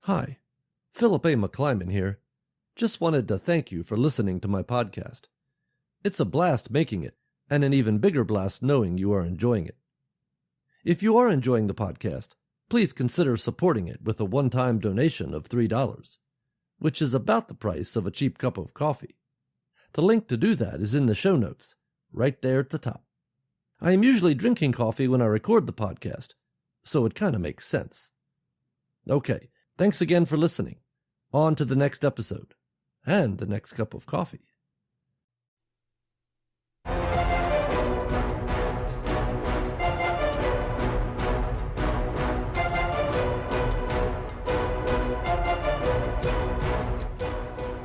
Hi, Philip A. McClyman here. Just wanted to thank you for listening to my podcast. It's a blast making it, and an even bigger blast knowing you are enjoying it. If you are enjoying the podcast, please consider supporting it with a one-time donation of $3, which is about the price of a cheap cup of coffee. The link to do that is in the show notes, right there at the top. I am usually drinking coffee when I record the podcast, so it kind of makes sense. Okay, thanks again for listening. On to the next episode, and the next cup of coffee.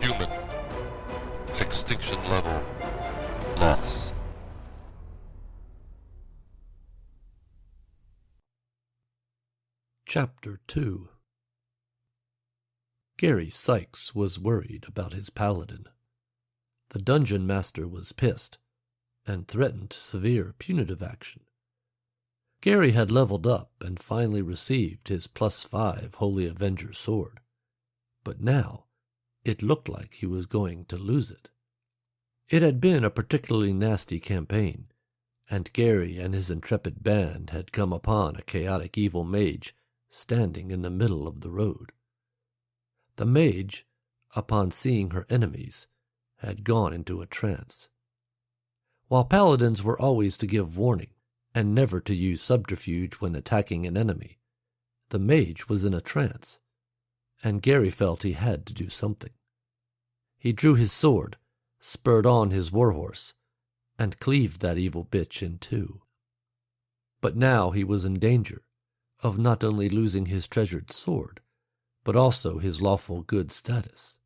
Human. Extinction level. Loss. Chapter 2. Gary Sykes was worried about his paladin. The dungeon master was pissed, and threatened severe punitive action. Gary had leveled up and finally received his +5 Holy Avenger sword, but now it looked like he was going to lose it. It had been a particularly nasty campaign, and Gary and his intrepid band had come upon a chaotic evil mage standing in the middle of the road. The mage, upon seeing her enemies, had gone into a trance. While paladins were always to give warning and never to use subterfuge when attacking an enemy, the mage was in a trance, and Gary felt he had to do something. He drew his sword, spurred on his warhorse, and cleaved that evil bitch in two. But now he was in danger of not only losing his treasured sword, but also his lawful good status.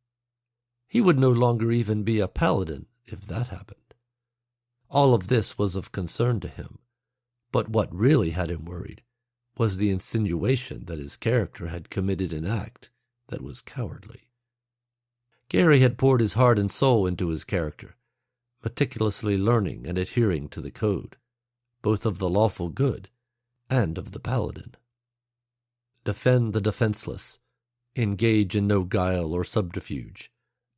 He would no longer even be a paladin if that happened. All of this was of concern to him, but what really had him worried was the insinuation that his character had committed an act that was cowardly. Gary had poured his heart and soul into his character, meticulously learning and adhering to the code, both of the lawful good and of the paladin. Defend the defenseless, engage in no guile or subterfuge,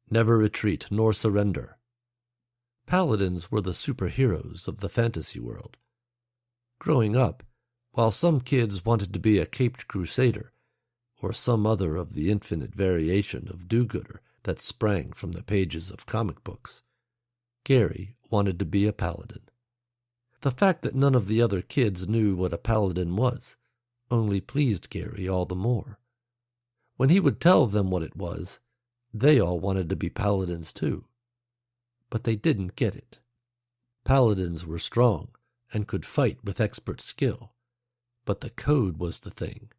never retreat nor surrender. Paladins were the superheroes of the fantasy world. Growing up, while some kids wanted to be a caped crusader, or some other of the infinite variation of do-gooder that sprang from the pages of comic books, Gary wanted to be a paladin. The fact that none of the other kids knew what a paladin was only pleased Gary all the more. When he would tell them what it was, they all wanted to be paladins too. But they didn't get it. Paladins were strong and could fight with expert skill, but the code was the thing.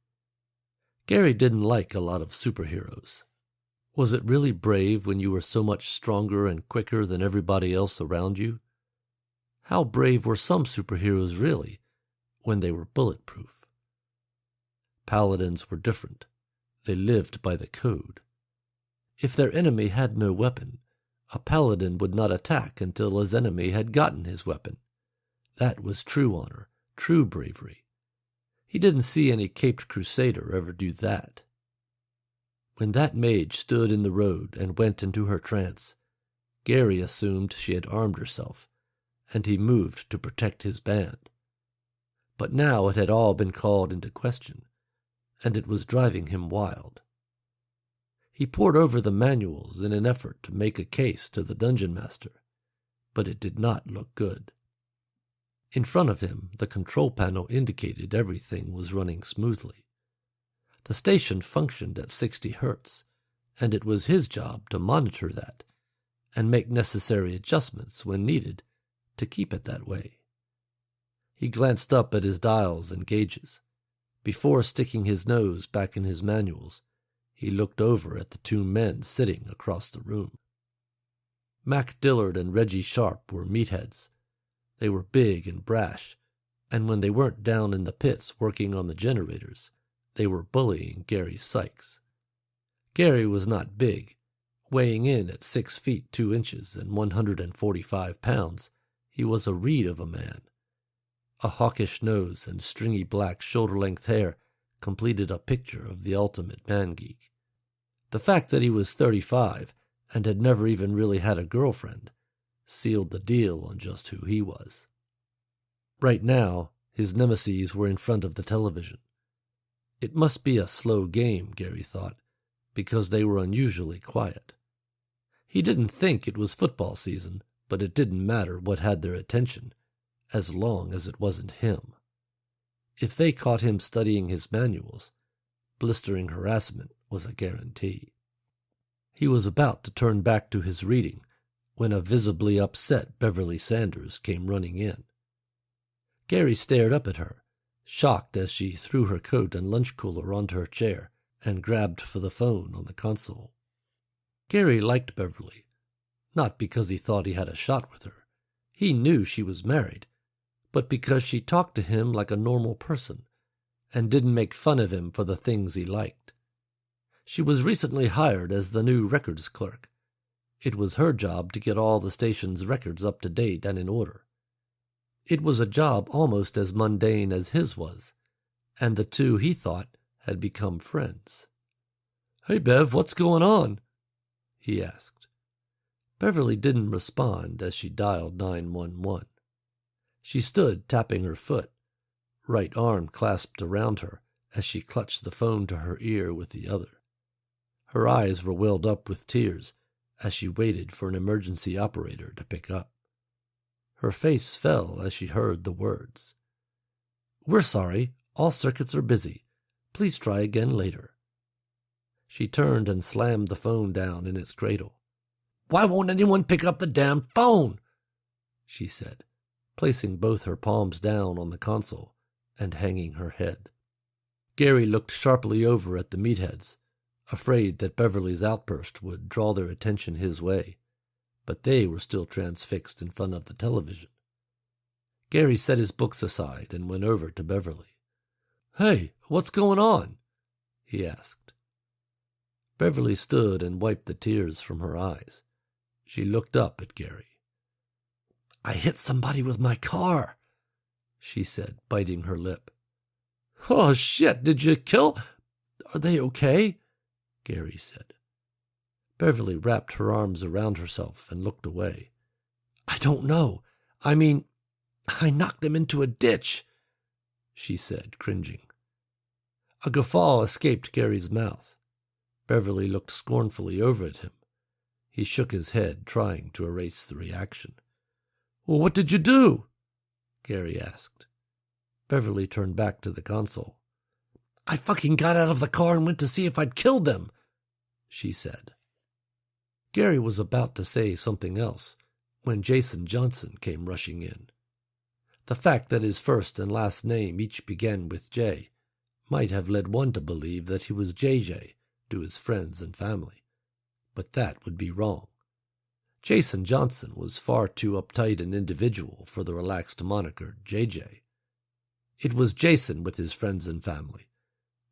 Gary didn't like a lot of superheroes. Was it really brave when you were so much stronger and quicker than everybody else around you? How brave were some superheroes really when they were bulletproof? Paladins were different. They lived by the code. If their enemy had no weapon, a paladin would not attack until his enemy had gotten his weapon. That was true honor, true bravery. He didn't see any caped crusader ever do that. When that mage stood in the road and went into her trance, Gary assumed she had armed herself, and he moved to protect his band. But now it had all been called into question, and it was driving him wild. He pored over the manuals in an effort to make a case to the dungeon master, but it did not look good. In front of him, the control panel indicated everything was running smoothly. The station functioned at 60 hertz, and it was his job to monitor that and make necessary adjustments when needed to keep it that way. He glanced up at his dials and gauges. Before sticking his nose back in his manuals, he looked over at the two men sitting across the room. Mac Dillard and Reggie Sharp were meatheads. They were big and brash, and when they weren't down in the pits working on the generators, they were bullying Gary Sykes. Gary was not big. Weighing in at 6 feet 2 inches and 145 pounds, he was a reed of a man. A hawkish nose and stringy black shoulder-length hair completed a picture of the ultimate man-geek. The fact that he was 35 and had never even really had a girlfriend sealed the deal on just who he was. Right now, his nemeses were in front of the television. It must be a slow game, Gary thought, because they were unusually quiet. He didn't think it was football season, but it didn't matter what had their attention, as long as it wasn't him. If they caught him studying his manuals, blistering harassment was a guarantee. He was about to turn back to his reading when a visibly upset Beverly Sanders came running in. Gary stared up at her, shocked as she threw her coat and lunch cooler onto her chair and grabbed for the phone on the console. Gary liked Beverly, not because he thought he had a shot with her. He knew she was married, but because she talked to him like a normal person and didn't make fun of him for the things he liked. She was recently hired as the new records clerk. It was her job to get all the station's records up to date and in order. It was a job almost as mundane as his was, and the two, he thought, had become friends. "Hey, Bev, what's going on?" he asked. Beverly didn't respond as she dialed 911. She stood tapping her foot, right arm clasped around her as she clutched the phone to her ear with the other. Her eyes were welled up with tears as she waited for an emergency operator to pick up. Her face fell as she heard the words. "We're sorry. All circuits are busy. Please try again later." She turned and slammed the phone down in its cradle. "Why won't anyone pick up the damn phone?" she said, placing both her palms down on the console and hanging her head. Gary looked sharply over at the meatheads, afraid that Beverly's outburst would draw their attention his way, but they were still transfixed in front of the television. Gary set his books aside and went over to Beverly. "Hey, what's going on?" he asked. Beverly stood and wiped the tears from her eyes. She looked up at Gary. "I hit somebody with my car," she said, biting her lip. "Oh, shit, did you kill? Are they okay?" Gary said. Beverly wrapped her arms around herself and looked away. "I don't know. I mean, I knocked them into a ditch," she said, cringing. A guffaw escaped Gary's mouth. Beverly looked scornfully over at him. He shook his head, trying to erase the reaction. "Well, what did you do?" Gary asked. Beverly turned back to the console. "I fucking got out of the car and went to see if I'd killed them," she said. Gary was about to say something else when Jason Johnson came rushing in. The fact that his first and last name each began with J might have led one to believe that he was JJ to his friends and family, but that would be wrong. Jason Johnson was far too uptight an individual for the relaxed moniker JJ. It was Jason with his friends and family,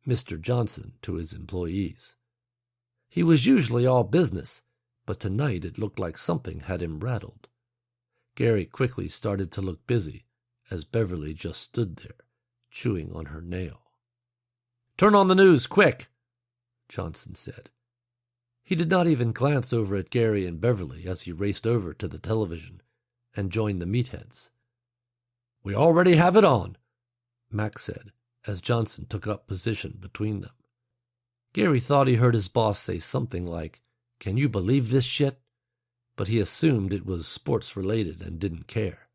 Mr. Johnson to his employees. He was usually all business, but tonight it looked like something had him rattled. Gary quickly started to look busy as Beverly just stood there, chewing on her nail. "Turn on the news, quick," Johnson said. He did not even glance over at Gary and Beverly as he raced over to the television and joined the meatheads. "We already have it on," Max said as Johnson took up position between them. Gary thought he heard his boss say something like, "Can you believe this shit?" But he assumed it was sports-related and didn't care.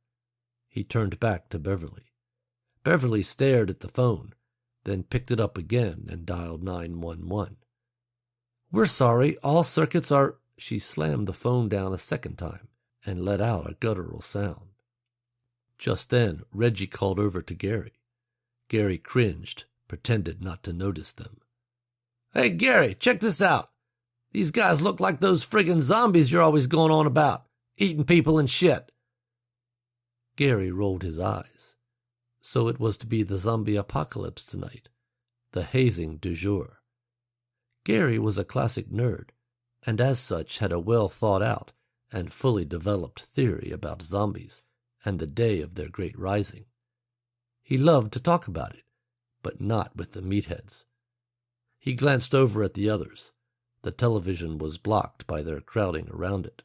He turned back to Beverly. Beverly stared at the phone, then picked it up again and dialed 911. "We're sorry, all circuits are—" She slammed the phone down a second time and let out a guttural sound. Just then, Reggie called over to Gary. Gary cringed, pretended not to notice them. "Hey, Gary, check this out. These guys look like those friggin' zombies you're always going on about, eating people and shit." Gary rolled his eyes. So it was to be the zombie apocalypse tonight, the hazing du jour. Gary was a classic nerd, and as such had a well-thought-out and fully developed theory about zombies and the day of their great rising. He loved to talk about it, but not with the meatheads. He glanced over at the others. The television was blocked by their crowding around it.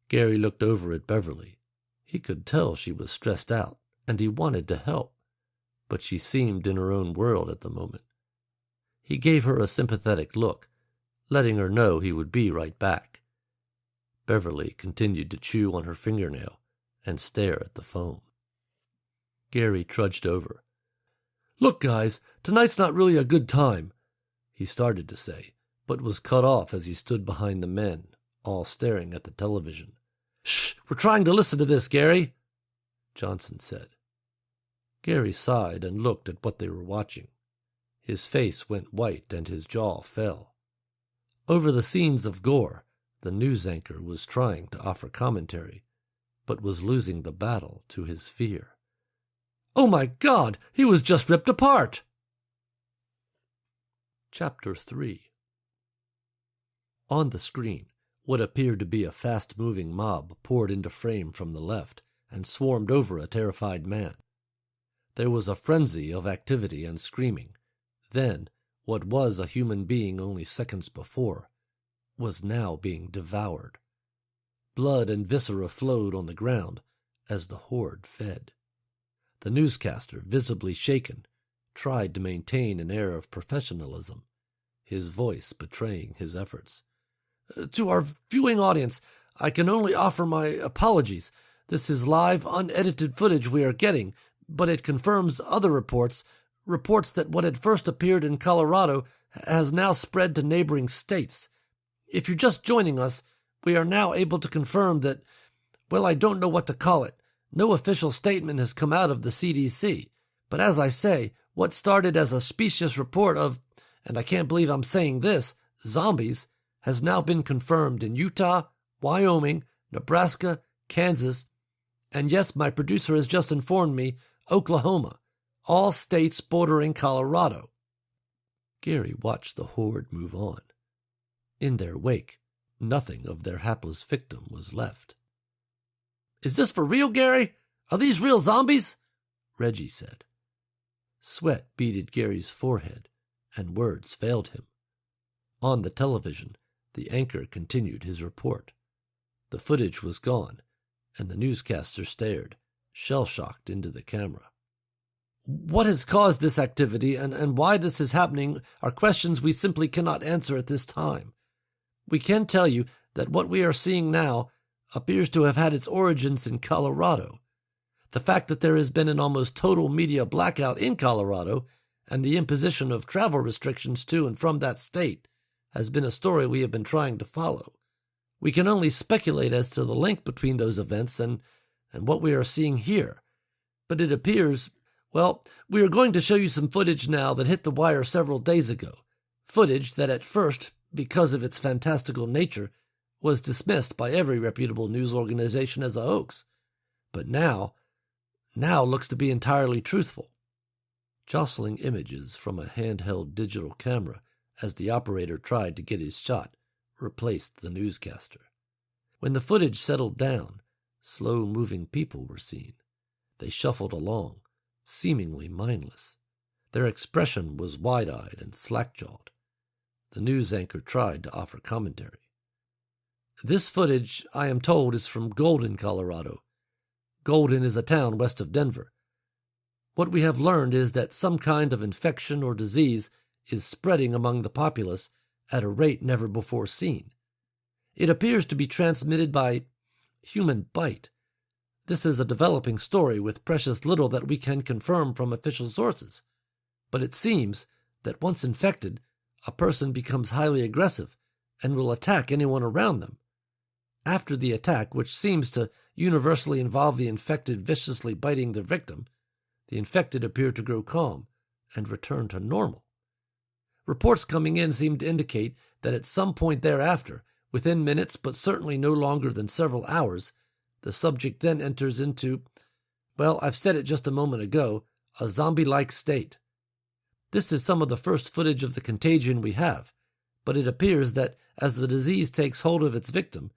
Gary looked over at Beverly. He could tell she was stressed out, and he wanted to help, but she seemed in her own world at the moment. He gave her a sympathetic look, letting her know he would be right back. Beverly continued to chew on her fingernail and stare at the phone. Gary trudged over. "Look, guys, tonight's not really a good time," he started to say, but was cut off as he stood behind the men, all staring at the television. "Shh, we're trying to listen to this, Gary," Johnson said. Gary sighed and looked at what they were watching. His face went white and his jaw fell. Over the scenes of gore, the news anchor was trying to offer commentary, but was losing the battle to his fear. "Oh my God, he was just ripped apart!" Chapter 3. On the screen, what appeared to be a fast-moving mob poured into frame from the left and swarmed over a terrified man. There was a frenzy of activity and screaming. Then, what was a human being only seconds before was now being devoured. Blood and viscera flowed on the ground as the horde fed. The newscaster, visibly shaken, tried to maintain an air of professionalism, his voice betraying his efforts. "To our viewing audience, I can only offer my apologies. This is live, unedited footage we are getting, but it confirms other reports that what had first appeared in Colorado has now spread to neighboring states. If you're just joining us, we are now able to confirm that, well, I don't know what to call it. No official statement has come out of the CDC. But as I say, what started as a specious report of, and I can't believe I'm saying this, zombies, has now been confirmed in Utah, Wyoming, Nebraska, Kansas, and yes, my producer has just informed me, Oklahoma, all states bordering Colorado." Gary watched the horde move on. In their wake, nothing of their hapless victim was left. "Is this for real, Gary? Are these real zombies?" Reggie said. Sweat beaded Gary's forehead, and words failed him. On the television, the anchor continued his report. The footage was gone, and the newscaster stared, shell-shocked, into the camera. "What has caused this activity and why this is happening are questions we simply cannot answer at this time. We can tell you that what we are seeing now appears to have had its origins in Colorado. The fact that there has been an almost total media blackout in Colorado and the imposition of travel restrictions to and from that state has been a story we have been trying to follow. We can only speculate as to the link between those events and what we are seeing here. But it appears, well, we are going to show you some footage now that hit the wire several days ago. Footage that at first, because of its fantastical nature, was dismissed by every reputable news organization as a hoax. But now looks to be entirely truthful." Jostling images from a handheld digital camera as the operator tried to get his shot replaced the newscaster. When the footage settled down, slow-moving people were seen. They shuffled along, seemingly mindless. Their expression was wide-eyed and slack-jawed. The news anchor tried to offer commentary. "This footage, I am told, is from Golden, Colorado. Golden is a town west of Denver. What we have learned is that some kind of infection or disease is spreading among the populace at a rate never before seen. It appears to be transmitted by human bite. This is a developing story with precious little that we can confirm from official sources. But it seems that once infected, a person becomes highly aggressive and will attack anyone around them. After the attack, which seems to universally involve the infected viciously biting their victim, the infected appear to grow calm and return to normal. Reports coming in seem to indicate that at some point thereafter, within minutes but certainly no longer than several hours, the subject then enters into, well, I've said it just a moment ago, a zombie-like state. This is some of the first footage of the contagion we have, but it appears that as the disease takes hold of its victim,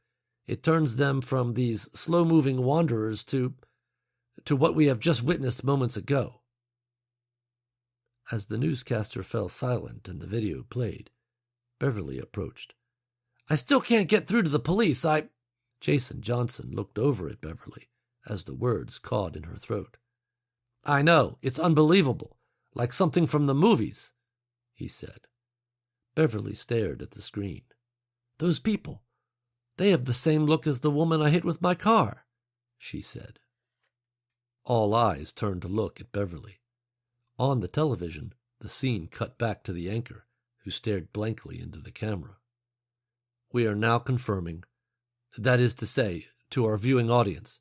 it turns them from these slow-moving wanderers to what we have just witnessed moments ago." As the newscaster fell silent and the video played, Beverly approached. "I still can't get through to the police. Jason Johnson looked over at Beverly as the words caught in her throat. "I know, it's unbelievable, like something from the movies," he said. Beverly stared at the screen. "Those people, they have the same look as the woman I hit with my car," she said. All eyes turned to look at Beverly. On the television, the scene cut back to the anchor, who stared blankly into the camera. "We are now confirming, that is to say, to our viewing audience,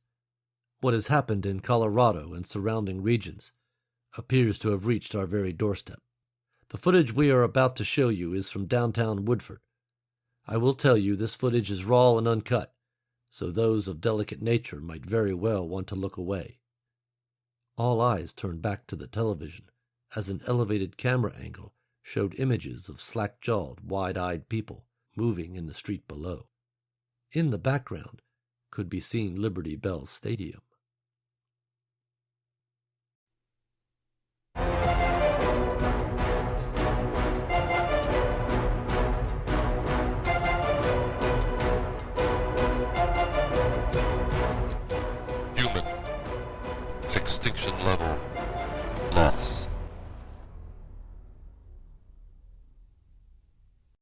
what has happened in Colorado and surrounding regions appears to have reached our very doorstep. The footage we are about to show you is from downtown Woodford. I will tell you this footage is raw and uncut, so those of delicate nature might very well want to look away." All eyes turned back to the television as an elevated camera angle showed images of slack-jawed, wide-eyed people moving in the street below. In the background could be seen Liberty Bell Stadium. Human. Extinction level. Loss.